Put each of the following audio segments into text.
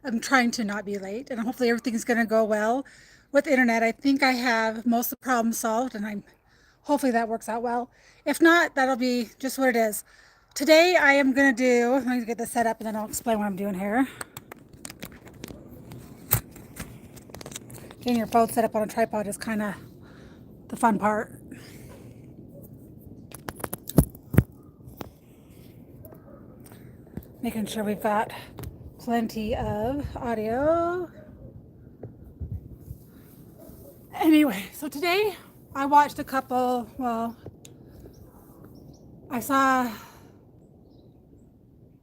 I'm trying to not be late, and hopefully everything's going to go well with the internet. I think I have most of the problems solved, and I'm hopefully that works out well. If not, that'll be just what it is. Today I am going to do, let me get this set up and then I'll explain what I'm doing here. Getting your phone set up on a tripod is kind of the fun part. Making sure we've got plenty of audio. Anyway, so today I watched a couple, well, I saw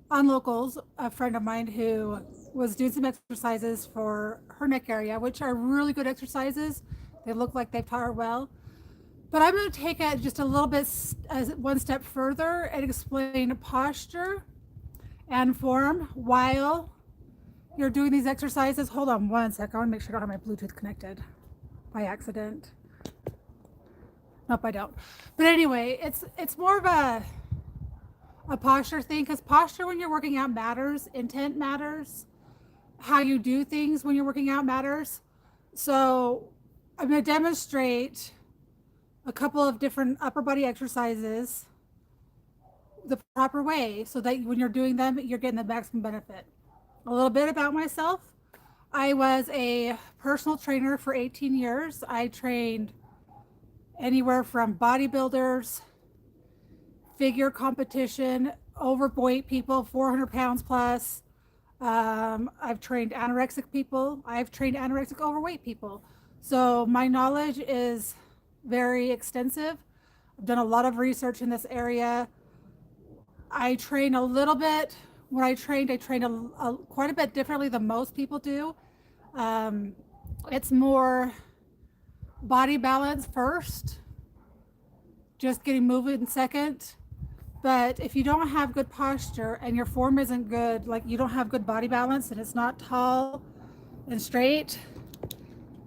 on Locals a friend of mine who was doing some exercises for her neck area, which are really good exercises. They look like they've taught her well. But I'm going to take it just a little bit one step further and explain posture and form while you're doing these exercises. Hold on one sec. I want to make sure I don't have my Bluetooth connected by accident. Nope, I don't. But anyway, it's more of a posture thing, because posture when you're working out matters, intent matters, how you do things when you're working out matters. So I'm going to demonstrate a couple of different upper body exercises the proper way so that when you're doing them, you're getting the maximum benefit. A little bit about myself. I was a personal trainer for 18 years. I trained anywhere from bodybuilders, figure competition, overweight people, 400 pounds plus. I've trained anorexic people. I've trained anorexic overweight people. So my knowledge is very extensive. I've done a lot of research in this area. I train a little bit. When I trained quite a bit differently than most people do. It's more body balance first, just getting moving second. But if you don't have good posture and your form isn't good, like you don't have good body balance and it's not tall and straight,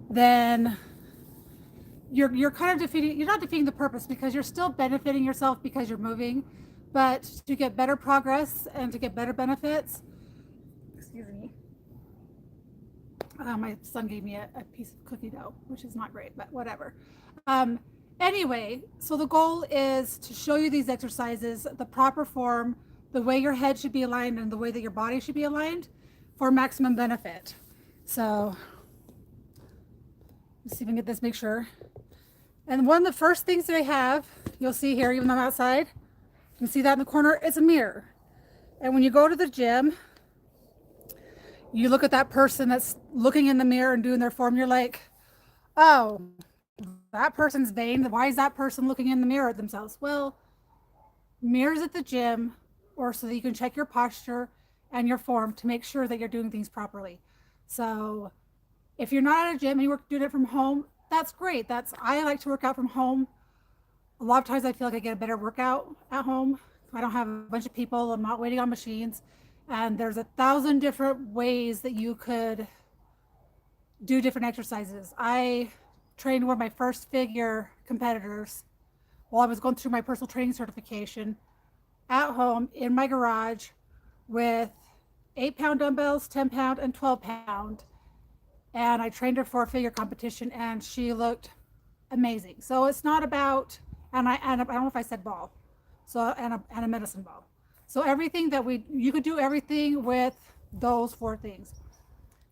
then you're kind of defeating, you're not defeating the purpose, because you're still benefiting yourself because you're moving. But to get better progress and to get better benefits, excuse me, my son gave me a piece of cookie dough, which is not great, but whatever. Anyway, so the goal is to show you these exercises, the proper form, the way your head should be aligned, and the way that your body should be aligned for maximum benefit. So let's see if we can get this, make sure. And one of the first things that I have, you'll see here, even though I'm outside, you can see that in the corner, it's a mirror. And when you go to the gym, you look at that person that's looking in the mirror and doing their form, you're like, oh, that person's vain. Why is that person looking in the mirror at themselves? Well, mirrors at the gym, or so that you can check your posture and your form to make sure that you're doing things properly. So if you're not at a gym and you're doing it from home, that's great. I like to work out from home. A lot of times I feel like I get a better workout at home. I don't have a bunch of people. I'm not waiting on machines. And there's 1,000 different ways that you could do different exercises. I trained one of my first figure competitors while I was going through my personal training certification at home in my garage with 8-pound dumbbells, 10-pound, and 12-pound. And I trained her for a figure competition, and she looked amazing. So it's not about, and I don't know if I said ball, so and a medicine ball. So everything that you could do everything with those 4 things.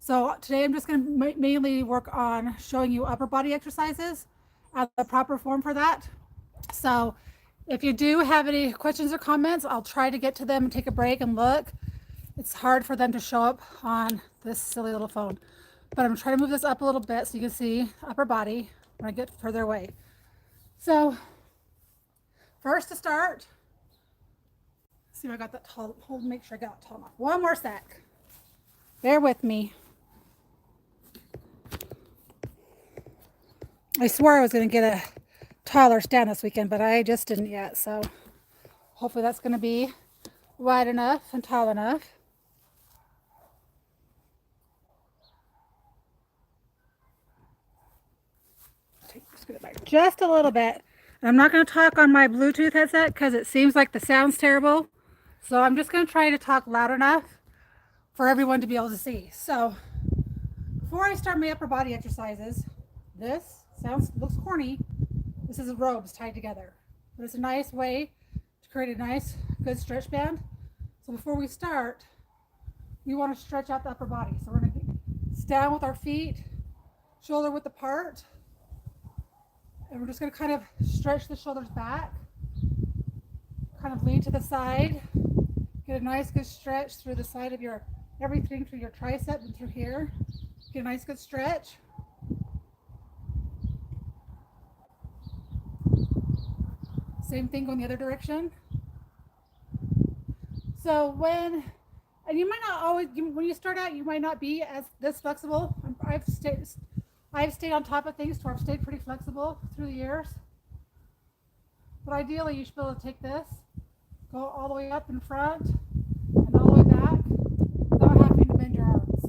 So today I'm just going to mainly work on showing you upper body exercises and the proper form for that. So if you do have any questions or comments, I'll try to get to them and take a break and look. It's hard for them to show up on this silly little phone. But I'm trying to move this up a little bit so you can see upper body when I get further away. So first to start, see if I got that tall, make sure I got it tall enough. One more sec. Bear with me. I swore I was going to get a taller stand this weekend, but I just didn't yet. So hopefully that's going to be wide enough and tall enough. Scoot it back just a little bit. And I'm not going to talk on my Bluetooth headset because it seems like the sound's terrible. So I'm just going to try to talk loud enough for everyone to be able to see. So before I start my upper body exercises, this looks corny. This is robes tied together, but it's a nice way to create a nice, good stretch band. So before we start, we want to stretch out the upper body. So we're going to stand with our feet shoulder width apart, and we're just going to kind of stretch the shoulders back, kind of lean to the side, get a nice good stretch through the side of your everything, through your tricep and through here. Get a nice good stretch. Same thing going the other direction. So and you might not always, when you start out, you might not be as this flexible. I've stayed on top of things to where I've stayed pretty flexible through the years. But ideally, you should be able to take this, go all the way up in front and all the way back without having to bend your arms.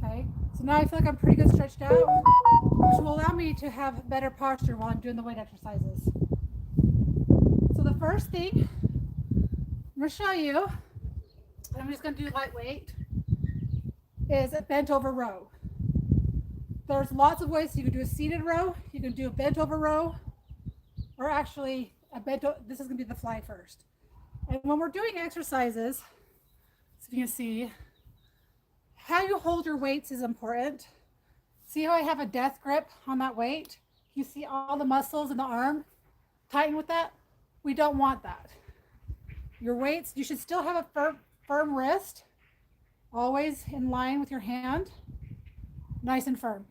Okay, so now I feel like I'm pretty good stretched out, which will allow me to have better posture while I'm doing the weight exercises. So the first thing I'm going to show you, and I'm just going to do lightweight, is a bent over row. There's lots of ways. You can do a seated row, you can do a bent over row, or actually this is going to be the fly first. And when we're doing exercises, so you can see how you hold your weights is important. See how I have a death grip on that weight? You see all the muscles in the arm tighten with that? We don't want that. Your weights, you should still have a firm wrist, always in line with your hand, nice and firm.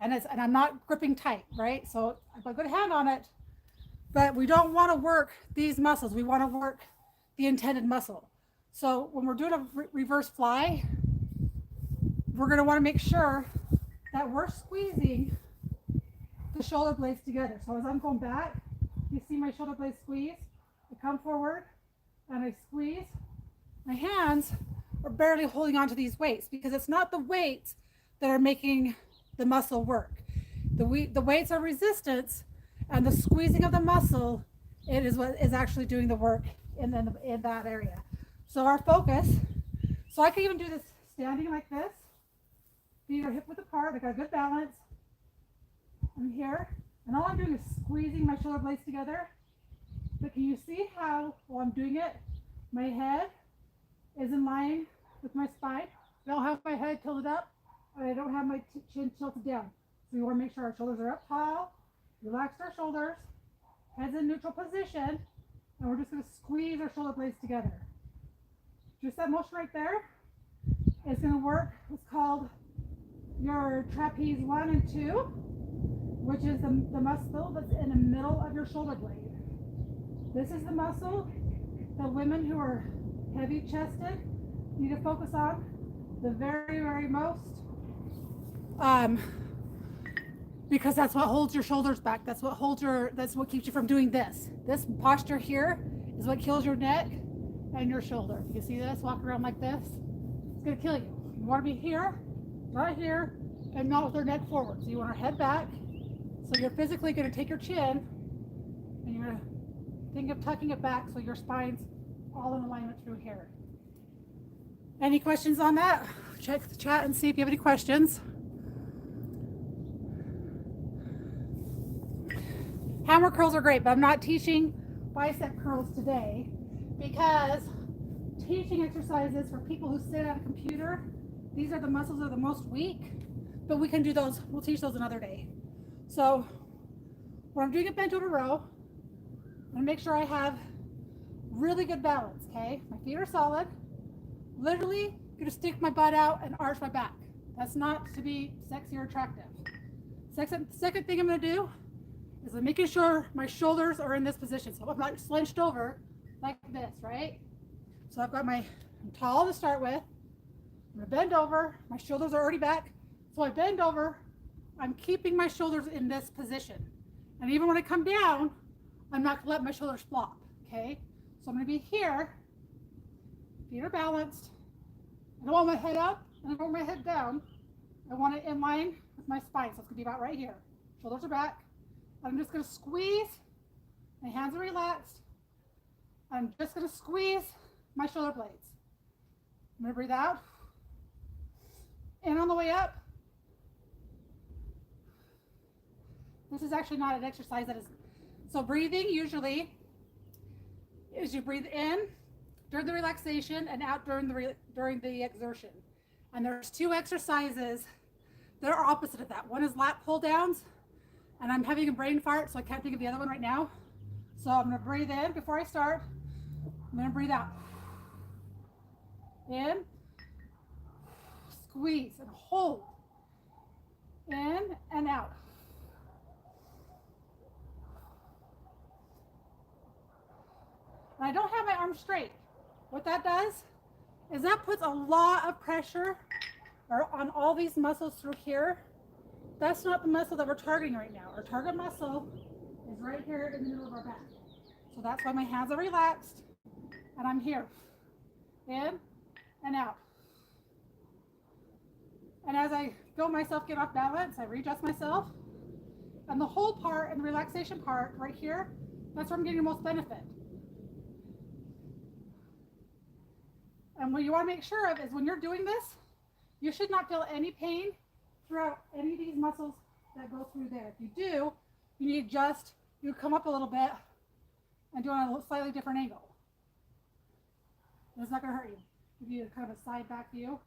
And I'm not gripping tight, right? So I've got a good hand on it, but we don't want to work these muscles. We want to work the intended muscle. So when we're doing a reverse fly, we're going to want to make sure that we're squeezing the shoulder blades together. So as I'm going back, you see my shoulder blades squeeze. I come forward and I squeeze. My hands are barely holding onto these weights because it's not the weights that are making the muscle work. The weights are resistance, and the squeezing of the muscle, it is what is actually doing the work in that area. So our focus, so I can even do this standing like this. Feet are hip width apart. I got a good balance. I'm here, and all I'm doing is squeezing my shoulder blades together. But can you see how, while I'm doing it, my head is in line with my spine? I don't have my head tilted up, and I don't have my chin tilted down. So we want to make sure our shoulders are up tall, relax our shoulders, head's in neutral position, and we're just going to squeeze our shoulder blades together. Just that motion right there is going to work what's called your trapeze 1 and 2, which is the muscle that's in the middle of your shoulder blade. This is the muscle that women who are heavy chested need to focus on the very, very most, because that's what holds your shoulders back. That's what keeps you from doing this. This posture here is what kills your neck and your shoulder. You can see this, walk around like this, it's gonna kill you. You wanna be here, right here, and not with your neck forward. So you want our head back. So you're physically gonna take your chin and you're gonna think of tucking it back so your spine's all in alignment through here. Any questions on that? Check the chat and see if you have any questions. Hammer curls are great, but I'm not teaching bicep curls today because teaching exercises for people who sit at a computer, these are the muscles that are the most weak, but we can do those, we'll teach those another day. So when I'm doing a bent over row, I'm gonna make sure I have really good balance, okay? My feet are solid. Literally gonna stick my butt out and arch my back. That's not to be sexy or attractive. Second thing I'm gonna do is I'm making sure my shoulders are in this position. So I'm not slunched over like this, right? So I'm tall to start with. I'm gonna bend over, my shoulders are already back. So I bend over, I'm keeping my shoulders in this position. And even when I come down, I'm not gonna let my shoulders flop, okay? So I'm gonna be here, feet are balanced. I don't want my head up, and I don't want my head down. I want it in line with my spine, so it's gonna be about right here. Shoulders are back. I'm just gonna squeeze, my hands are relaxed. I'm just gonna squeeze my shoulder blades. I'm going to breathe out. In on the way up. This is actually not an exercise that is, so breathing usually is you breathe in during the relaxation and out during the exertion. And there's two exercises that are opposite of that. One is lat pull downs, and I'm having a brain fart, so I can't think of the other one right now. So I'm going to breathe in before I start. I'm going to breathe out. In, squeeze and hold. In and out. And I don't have my arms straight. What that does is that puts a lot of pressure on all these muscles through here. That's not the muscle that we're targeting right now. Our target muscle is right here in the middle of our back. So that's why my hands are relaxed and I'm here. In and out. And as I feel myself get off balance, I readjust myself. And the whole part and the relaxation part right here, that's where I'm getting the most benefit. And what you want to make sure of is when you're doing this, you should not feel any pain throughout any of these muscles that go through there. If you do, you need you come up a little bit and do it on a slightly different angle. It's not going to hurt you. Give you kind of a side back view.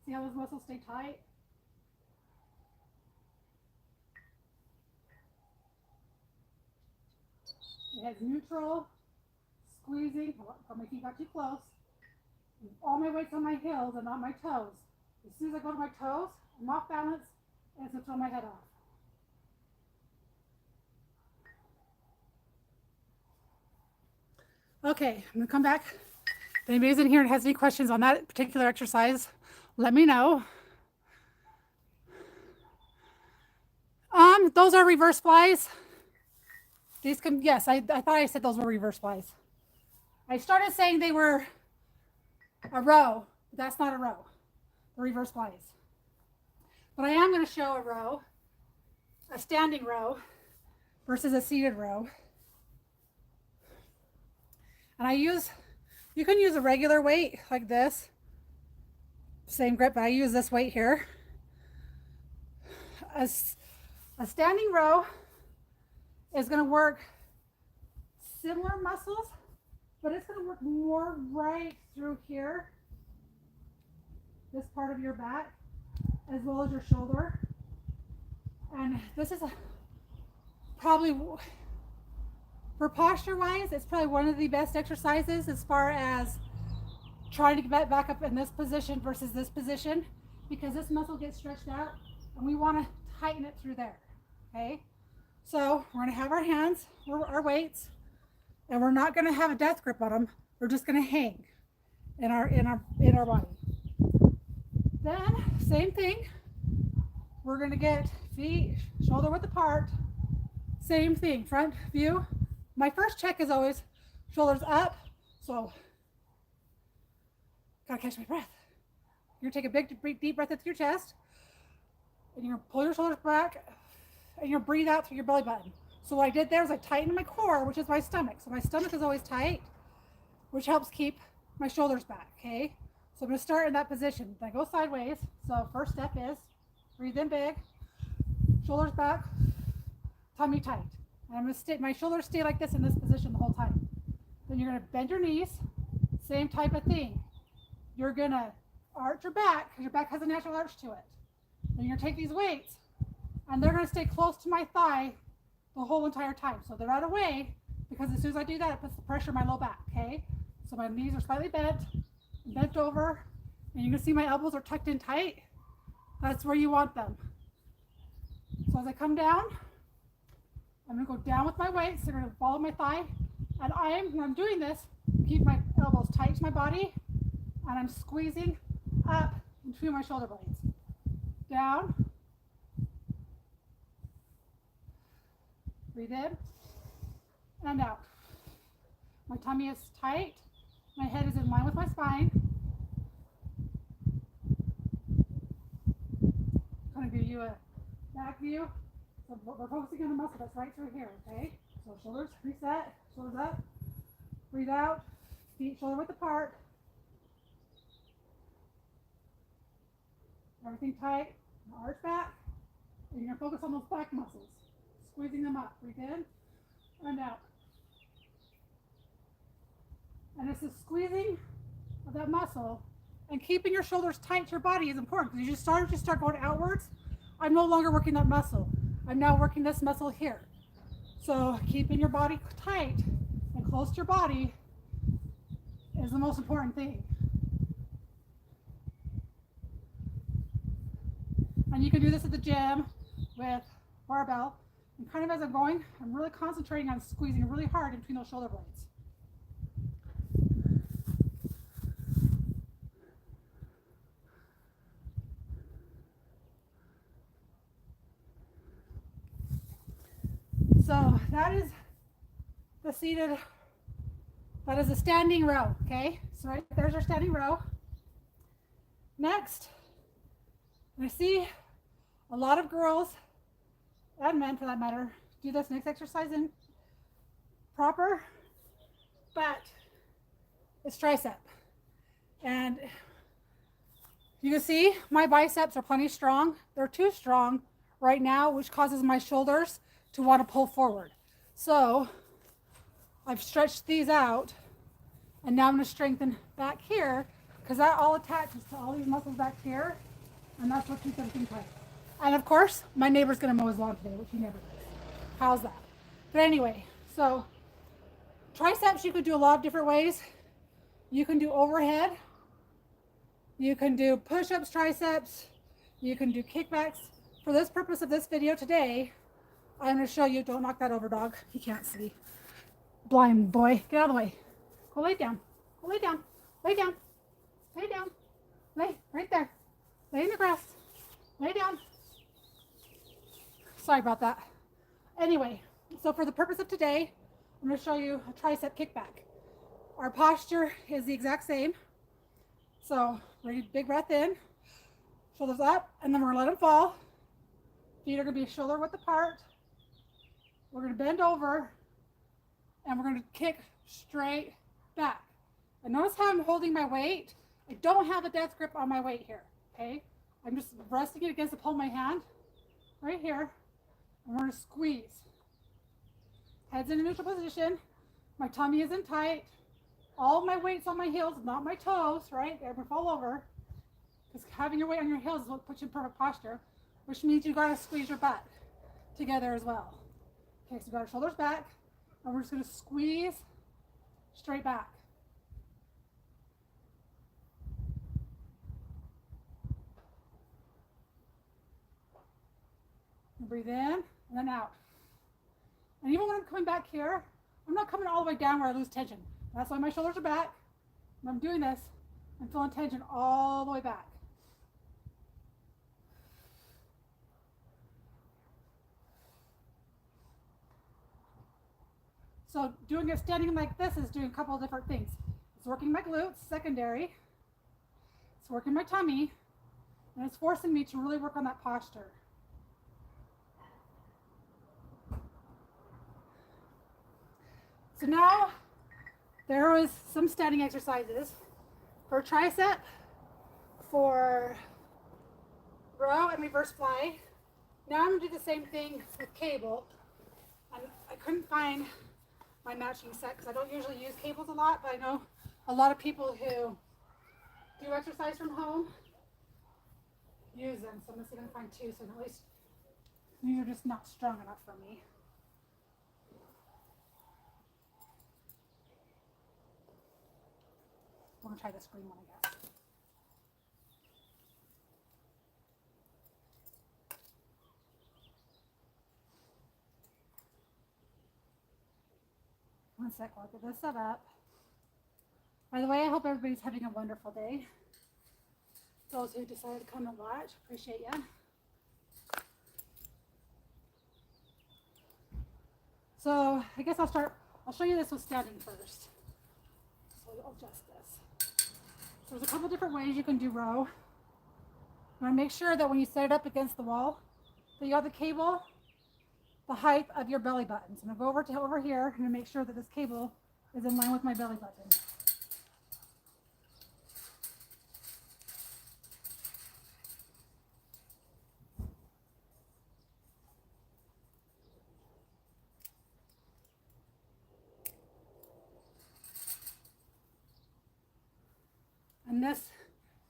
See how those muscles stay tight? It has neutral, squeezing. Oh, my feet got too close. All my weight's on my heels and not my toes. As soon as I go to my toes, I'm off balance and it's going to throw my head off. Okay, I'm going to come back. If anybody's in here and has any questions on that particular exercise, let me know. Those are reverse flies. These can, yes, I thought I said those were reverse flies. I started saying they were a row, but that's not a row. The reverse flies. But I am going to show a row, a standing row versus a seated row. And you can use a regular weight like this, same grip, but I use this weight here. A standing row is going to work similar muscles, but it's going to work more right through here, this part of your back, as well as your shoulder. And this is probably, for posture wise, it's probably one of the best exercises as far as trying to get back up in this position versus this position, because this muscle gets stretched out and we want to tighten it through there. Okay, so we're going to have our hands, our weights, and we're not going to have a death grip on them. We're just going to hang in our body. Then same thing, we're going to get feet shoulder width apart. Same thing, front view. My first check is always shoulders up, so gotta catch my breath. You're gonna take a big deep breath into your chest, and you're gonna pull your shoulders back, and you're gonna breathe out through your belly button. So what I did there is I tightened my core, which is my stomach. So my stomach is always tight, which helps keep my shoulders back, okay? So I'm gonna start in that position. Then I go sideways. So first step is breathe in big, shoulders back, tummy tight. And I'm gonna my shoulders stay like this in this position the whole time. Then you're gonna bend your knees, same type of thing. You're gonna arch your back, because your back has a natural arch to it. Then you're gonna take these weights, and they're gonna stay close to my thigh the whole entire time. So they're out of the way, because as soon as I do that, it puts the pressure on my low back, okay? So my knees are slightly bent over, and you can see my elbows are tucked in tight. That's where you want them. So as I come down, I'm gonna go down with my weights. They're gonna follow my thigh. And when I'm doing this, keep my elbows tight to my body, and I'm squeezing up between my shoulder blades. Down. Breathe in and out. My tummy is tight. My head is in line with my spine. I'm going to give you a back view. So we're focusing on the muscle that's right through here, okay? So shoulders reset, shoulders up. Breathe out, feet shoulder width apart. Everything tight, arch back, and you're gonna focus on those back muscles, squeezing them up. Breathe in and out. And it's the squeezing of that muscle and keeping your shoulders tight to your body is important because you start going outwards. I'm no longer working that muscle. I'm now working this muscle here. So keeping your body tight and close to your body is the most important thing. And you can do this at the gym with barbell. And kind of as I'm going, I'm really concentrating on squeezing really hard in between those shoulder blades. So that is a standing row, okay? So right there's our standing row. Next, I see a lot of girls, and men for that matter, do this next exercise in proper, but it's tricep. And you can see my biceps are plenty strong. They're too strong right now, which causes my shoulders to want to pull forward. So I've stretched these out, and now I'm going to strengthen back here because that all attaches to all these muscles back here, and that's what keeps everything tight. And of course, my neighbor's going to mow his lawn today, which he never does. How's that? But anyway, so triceps you could do a lot of different ways. You can do overhead. You can do push-ups, triceps. You can do kickbacks. For this purpose of this video today, I'm going to show you, don't knock that over, dog. He can't see. Blind boy, get out of the way. Go lay down. Go lay down. Lay down. Lay down. Lay right there. Lay in the grass. Lay down. Sorry about that. Anyway, so for the purpose of today, I'm going to show you a tricep kickback. Our posture is the exact same. So ready, big breath in, shoulders up, and then we're going to let them fall. Feet are going to be shoulder width apart. We're going to bend over, and we're going to kick straight back. And notice how I'm holding my weight. I don't have a death grip on my weight here, okay? I'm just resting it against the palm of my hand, right here, and we're going to squeeze. Head's in a neutral position. My tummy isn't tight. All my weight's on my heels, not my toes, right? They ever fall over. Because having your weight on your heels is what puts you in perfect posture, which means you gotta squeeze your butt together as well. Okay, so we got our shoulders back, and we're just gonna squeeze straight back. And breathe in, and then out. And even when I'm coming back here, I'm not coming all the way down where I lose tension. That's why my shoulders are back. When I'm doing this, I'm feeling tension all the way back. So doing it standing like this is doing a couple of different things. It's working my glutes, secondary. It's working my tummy, and it's forcing me to really work on that posture. So now there is some standing exercises for tricep, for row and reverse fly. Now I'm going to do the same thing with cable. And I couldn't find my matching set because I don't usually use cables a lot, but I know a lot of people who do exercise from home use them. So I'm just going to find two, so at least these are just not strong enough for me. I'm going to try this green one, I guess. One sec, I'll get this set up. By the way, I hope everybody's having a wonderful day. Those who decided to come and watch, appreciate you. So I guess I'll show you this with standing first. So I'll adjust this. So there's a couple different ways you can do row. You want to make sure that when you set it up against the wall, that you have the cable the height of your belly button. So I'm going to go over here and make sure that this cable is in line with my belly button. And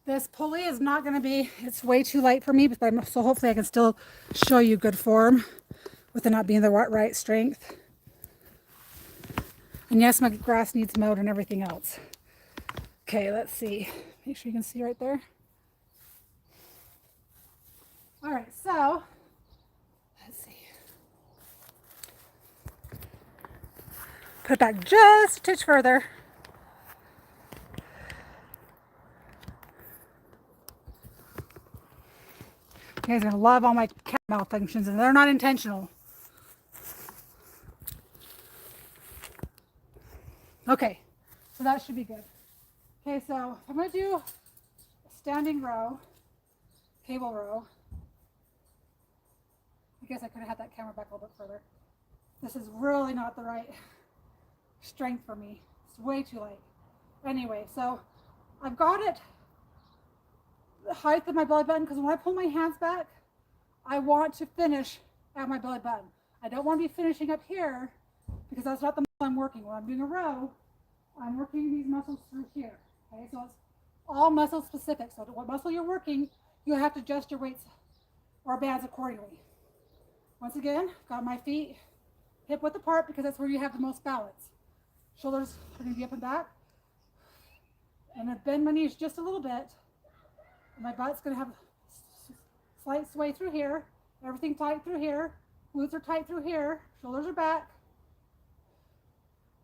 this pulley is not going to be, it's way too light for me, but so hopefully I can still show you good form with it not being the right strength. And yes, my grass needs mowed and everything else. Okay, let's see. Make sure you can see right there. All right, so let's see. Put it back just a touch further. You guys are gonna love all my cat malfunctions, and they're not intentional. Okay, so that should be good. Okay, so I'm gonna do a standing row, cable row. I guess I could have had that camera back a little bit further. This is really not the right strength for me. It's way too light. Anyway, so I've got it the height of my belly button, because when I pull my hands back, I want to finish at my belly button. I don't want to be finishing up here because that's not the muscle I'm working. When I'm doing a row, I'm working these muscles through here. Okay, so it's all muscle specific. So what muscle you're working, you have to adjust your weights or bands accordingly. Once again, got my feet hip width apart because that's where you have the most balance. Shoulders are going to be up and back. And then bend my knees just a little bit. And my butt's going to have a slight sway through here. Everything tight through here. Glutes are tight through here. Shoulders are back.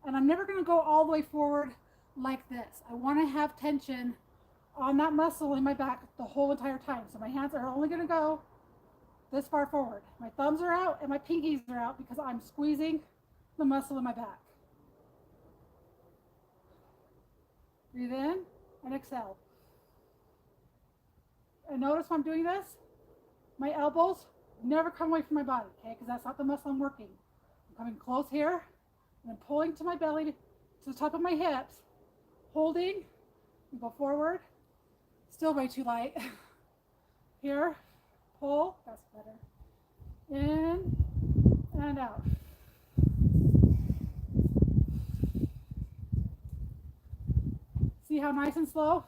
And I'm never going to go all the way forward like this. I want to have tension on that muscle in my back the whole entire time. So my hands are only going to go this far forward. My thumbs are out and my pinkies are out because I'm squeezing the muscle in my back. Breathe in and exhale. And notice when I'm doing this, my elbows never come away from my body, okay? Because that's not the muscle I'm working. I'm coming close here, and I'm pulling to my belly, to the top of my hips, holding, and go forward. Still way too light. Here, pull, that's better. In and out. See how nice and slow?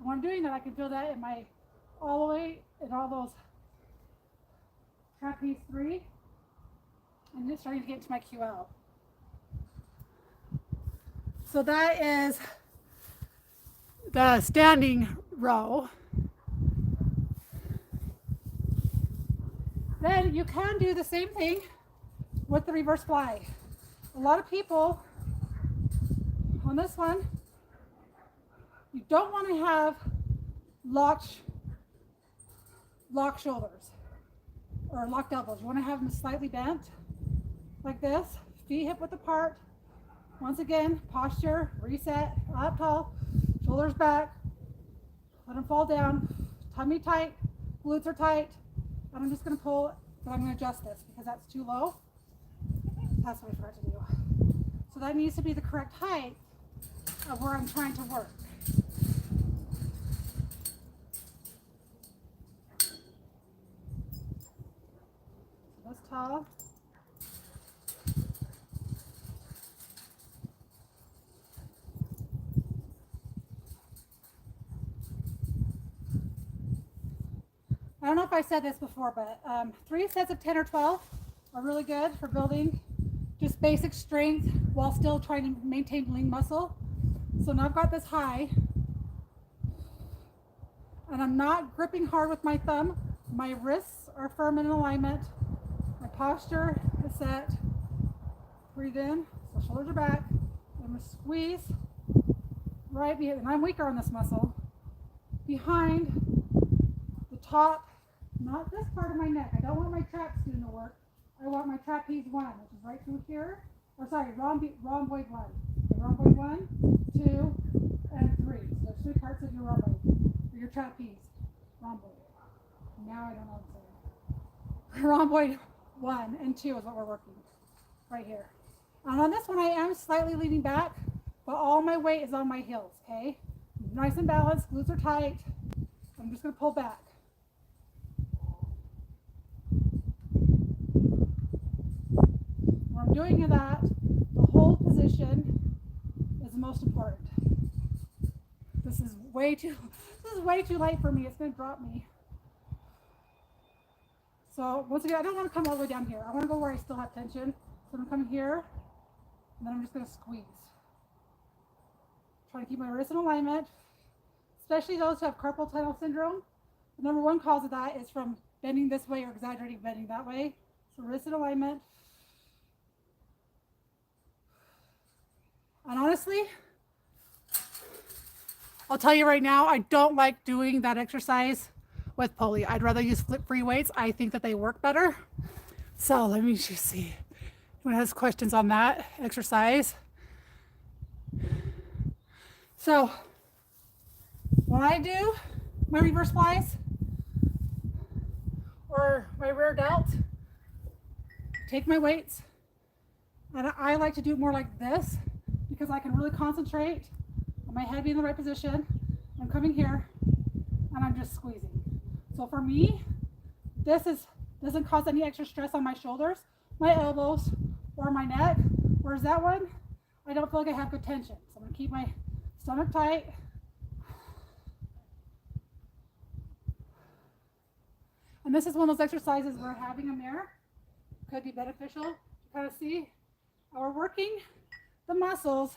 When I'm doing that, I can feel that in my, all the way in all those trapeze 3, and just starting to get into my QL. So that is the standing row. Then you can do the same thing with the reverse fly. A lot of people on this one, you don't want to have locked shoulders or locked elbows. You want to have them slightly bent like this, feet hip width apart. Once again, posture, reset, up tall, shoulders back, let them fall down, tummy tight, glutes are tight. And I'm just going to pull, but I'm going to adjust this because that's too low. That's what I forgot to do. So that needs to be the correct height of where I'm trying to work. So that's tall. I don't know if I said this before, but 3 sets of 10 or 12 are really good for building just basic strength while still trying to maintain lean muscle. So now I've got this high, and I'm not gripping hard with my thumb. My wrists are firm in alignment. My posture is set. Breathe in, so shoulders are back. I'm going to squeeze right behind, and I'm weaker on this muscle, behind the top. Not this part of my neck. I don't want my traps doing the work. I want my trapeze 1, which is right through here. Or sorry, rhomboid 1. Okay, rhomboid 1, 2, and 3. So there's 3 parts of your rhomboid, or your trapeze. Rhomboid. Now I don't know what I'm saying. Rhomboid 1 and 2 is what we're working right here. And on this one, I am slightly leaning back, but all my weight is on my heels, okay? Nice and balanced, glutes are tight. I'm just going to pull back. doing that, the whole position is the most important. This is way too light for me. It's gonna drop me. So once again, I don't want to come all the way down here. I want to go where I still have tension. So I'm coming here, and then I'm just gonna squeeze. Trying to keep my wrist in alignment, especially those who have carpal tunnel syndrome. The number one cause of that is from bending this way or exaggerating bending that way. So wrist in alignment. And honestly, I'll tell you right now, I don't like doing that exercise with pulley. I'd rather use flip free weights. I think that they work better. So let me just see. Anyone has questions on that exercise? So when I do my reverse flies or my rear delt, take my weights, and I like to do it more like this because I can really concentrate on my head being in the right position. I'm coming here and I'm just squeezing. So for me, this doesn't cause any extra stress on my shoulders, my elbows, or my neck. Whereas that one, I don't feel like I have good tension. So I'm gonna keep my stomach tight. And this is one of those exercises where having a mirror could be beneficial to kind of see how we're working the muscles.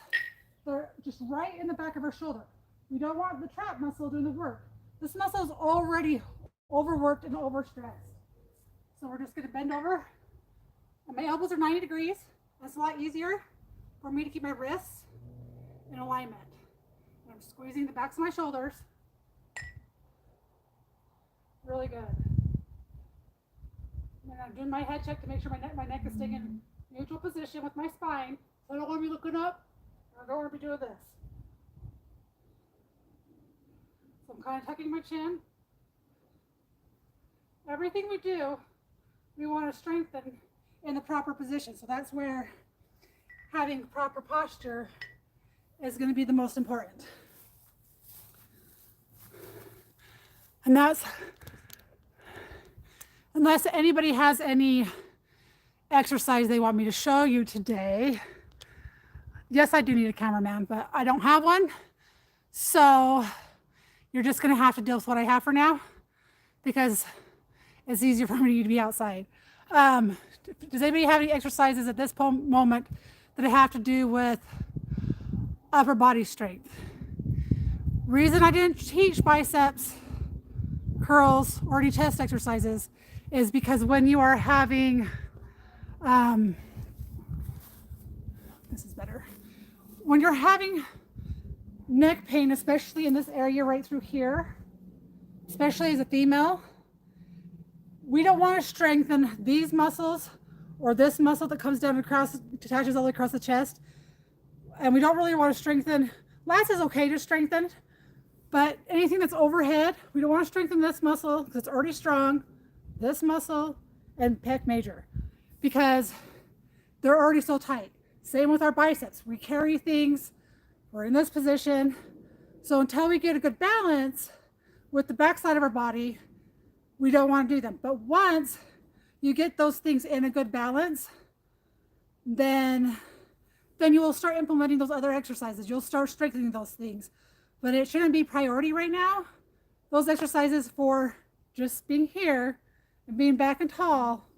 They're just right in the back of our shoulder. We don't want the trap muscle doing the work. This muscle is already overworked and overstressed. So we're just gonna bend over. And my elbows are 90 degrees. That's a lot easier for me to keep my wrists in alignment. I'm squeezing the backs of my shoulders. Really good. And I'm doing my head check to make sure my neck is staying in neutral position with my spine. So I don't want to be looking up. I don't want to be doing this. So I'm kind of tucking my chin. Everything we do, we want to strengthen in the proper position. So that's where having proper posture is going to be the most important. And that's, unless anybody has any exercise they want me to show you today. Yes, I do need a cameraman, but I don't have one. So you're just going to have to deal with what I have for now because it's easier for me to be outside. Does anybody have any exercises at this moment that have to do with upper body strength? Reason I didn't teach biceps curls or any chest exercises is because when you are having, this is better. When you're having neck pain, especially in this area right through here, especially as a female, we don't want to strengthen these muscles or this muscle that comes down across, attaches all the way across the chest. And we don't really want to strengthen, lats is okay to strengthen, but anything that's overhead, we don't want to strengthen this muscle because it's already strong, this muscle, and pec major, because they're already so tight. Same with our biceps. We carry things, we're in this position. So until we get a good balance with the backside of our body, we don't want to do them. But once you get those things in a good balance, then you will start implementing those other exercises. You'll start strengthening those things. But it shouldn't be priority right now. Those exercises for just being here and being back and tall,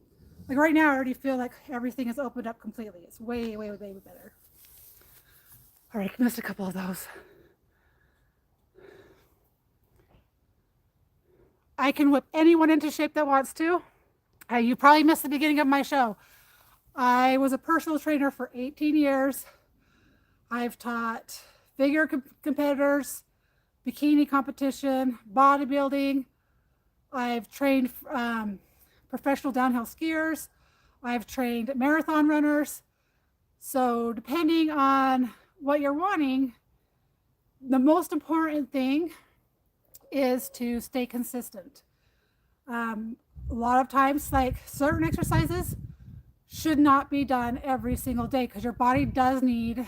like right now I already feel like everything is opened up completely. It's way better. All right, I missed a couple of those. I can whip anyone into shape that wants to. You probably missed the beginning of my show. I was a personal trainer for 18 years. I've taught figure competitors, bikini competition, bodybuilding. I've trained professional downhill skiers. I've trained marathon runners. So depending on what you're wanting, the most important thing is to stay consistent. A lot of times, like certain exercises should not be done every single day because your body does need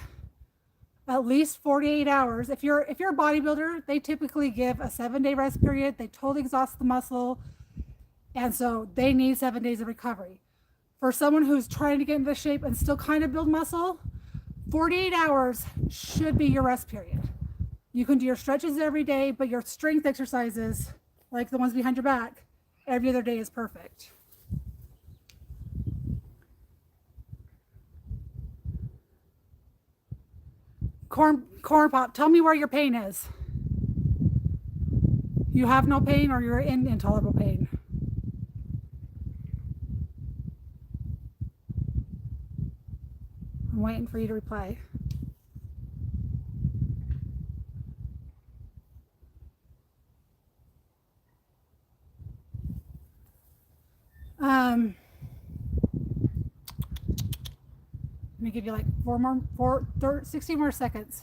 at least 48 hours. If you're a bodybuilder, they typically give a 7-day rest period. They totally exhaust the muscle, and so they need 7 days of recovery. For someone who's trying to get into shape and still kind of build muscle, 48 hours should be your rest period. You can do your stretches every day, but your strength exercises, like the ones behind your back, every other day is perfect. Corn pop, tell me where your pain is. You have no pain or you're in intolerable pain? I'm waiting for you to reply. Let me give you like 60 more seconds.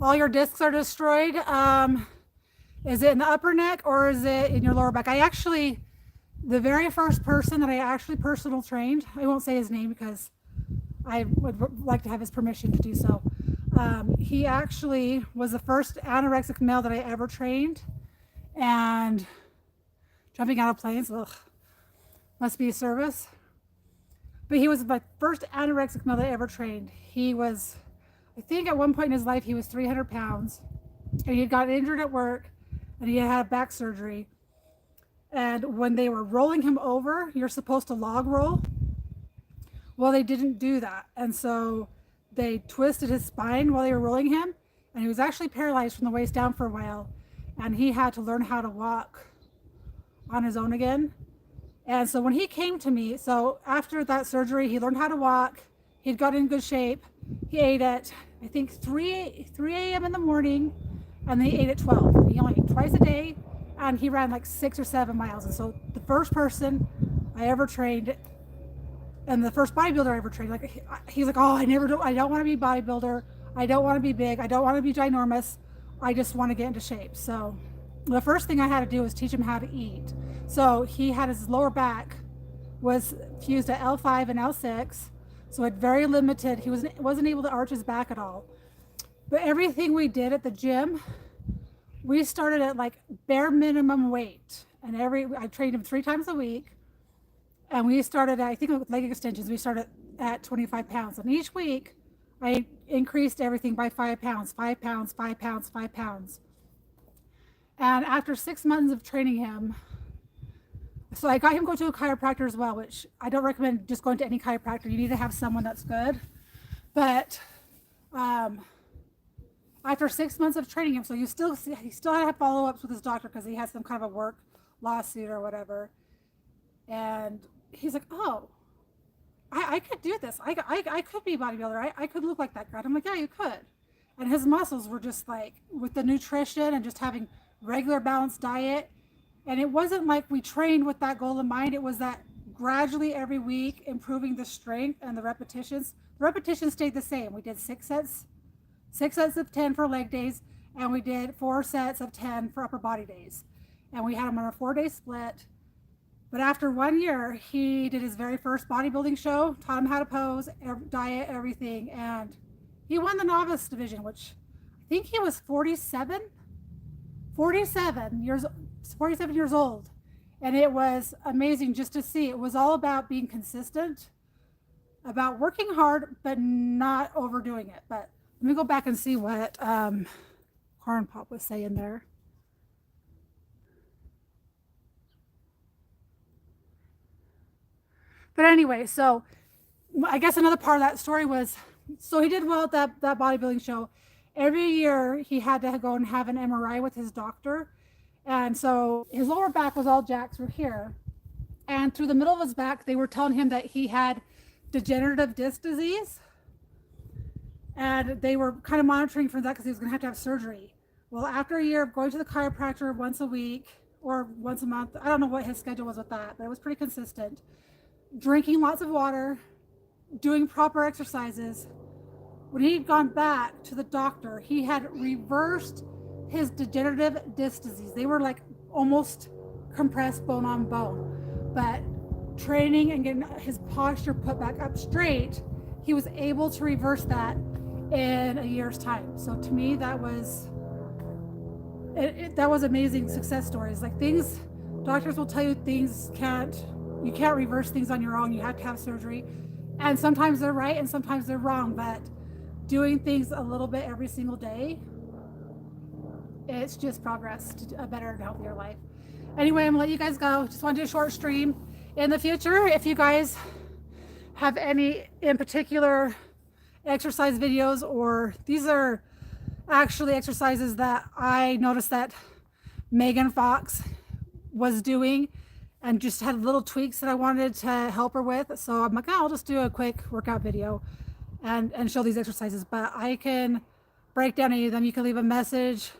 All your discs are destroyed. Is it in the upper neck or is it in your lower back? The very first person that I actually personal trained, I won't say his name because I would like to have his permission to do so. He actually was the first anorexic male that I ever trained, and jumping out of planes, ugh, must be a service. But he was my first anorexic male that I ever trained. He was, I think at one point in his life, he was 300 pounds, and he had got injured at work, and he had back surgery. And when they were rolling him over, you're supposed to log roll. Well, they didn't do that. And so they twisted his spine while they were rolling him. And he was actually paralyzed from the waist down for a while. And he had to learn how to walk on his own again. And so when he came to me, so after that surgery, he learned how to walk. He'd got in good shape. He ate at, I think, 3 a.m. in the morning, and then he ate at 12. He only ate twice a day. And he ran like 6 or 7 miles. And so the first person I ever trained, and the first bodybuilder I ever trained, like he's like, oh, I don't want to be a bodybuilder. I don't want to be big. I don't want to be ginormous. I just want to get into shape. So the first thing I had to do was teach him how to eat. So he had his lower back was fused at L5 and L6. So it very limited. He wasn't able to arch his back at all. But everything we did at the gym, we started at like bare minimum weight, and I trained him 3 times a week, and we started I think with leg extensions, we started at 25 pounds, and each week I increased everything by 5 pounds, 5 pounds, 5 pounds, 5 pounds. And after 6 months of training him, so I got him go to a chiropractor as well, which I don't recommend just going to any chiropractor. You need to have someone that's good. But after 6 months of training him, so he still had to have follow-ups with his doctor because he had some kind of a work lawsuit or whatever. And he's like, oh, I could do this. I could be a bodybuilder. I could look like that guy. I'm like, yeah, you could. And his muscles were just like, with the nutrition and just having regular balanced diet. And it wasn't like we trained with that goal in mind. It was that gradually every week improving the strength and the repetitions. The repetitions stayed the same. We did 6 sets of 10 for leg days, and we did 4 sets of 10 for upper body days. And we had him on a 4-day split. But after 1 year, he did his very first bodybuilding show, taught him how to pose, diet, everything. And he won the novice division, which I think he was 47 years old. And it was amazing just to see. It was all about being consistent, about working hard, but not overdoing it. But let me go back and see what Corn Pop was saying there. But anyway, so I guess another part of that story was, so he did well at that bodybuilding show. Every year he had to go and have an MRI with his doctor. And so his lower back was all jacked through here. And through the middle of his back, they were telling him that he had degenerative disc disease. And they were kind of monitoring for that because he was going to have surgery. Well, after a year of going to the chiropractor once a week or once a month, I don't know what his schedule was with that, but it was pretty consistent. Drinking lots of water, doing proper exercises. When he'd gone back to the doctor, he had reversed his degenerative disc disease. They were like almost compressed bone on bone. But training and getting his posture put back up straight, he was able to reverse that in a year's time. So to me, that was amazing success stories. Like things Doctors will tell you you can't reverse things on your own. You have to have surgery. And sometimes they're right and sometimes they're wrong. But doing things a little bit every single day, it's just progress to a better and healthier life. Anyway, I'm gonna let you guys go. Just want to do a short stream. In the future, if you guys have any in particular exercise videos, or these are actually exercises that I noticed that Megan Fox was doing and just had little tweaks that I wanted to help her with. So I'm like, oh, I'll just do a quick workout video and show these exercises. But I can break down any of them. You can leave a message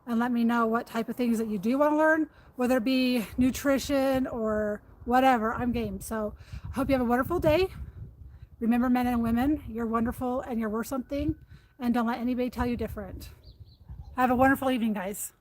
and let me know what type of things that you do want to learn, whether it be nutrition or whatever. I'm game. So I hope you have a wonderful day. Remember, men and women, you're wonderful and you're worth something, and don't let anybody tell you different. Have a wonderful evening, guys.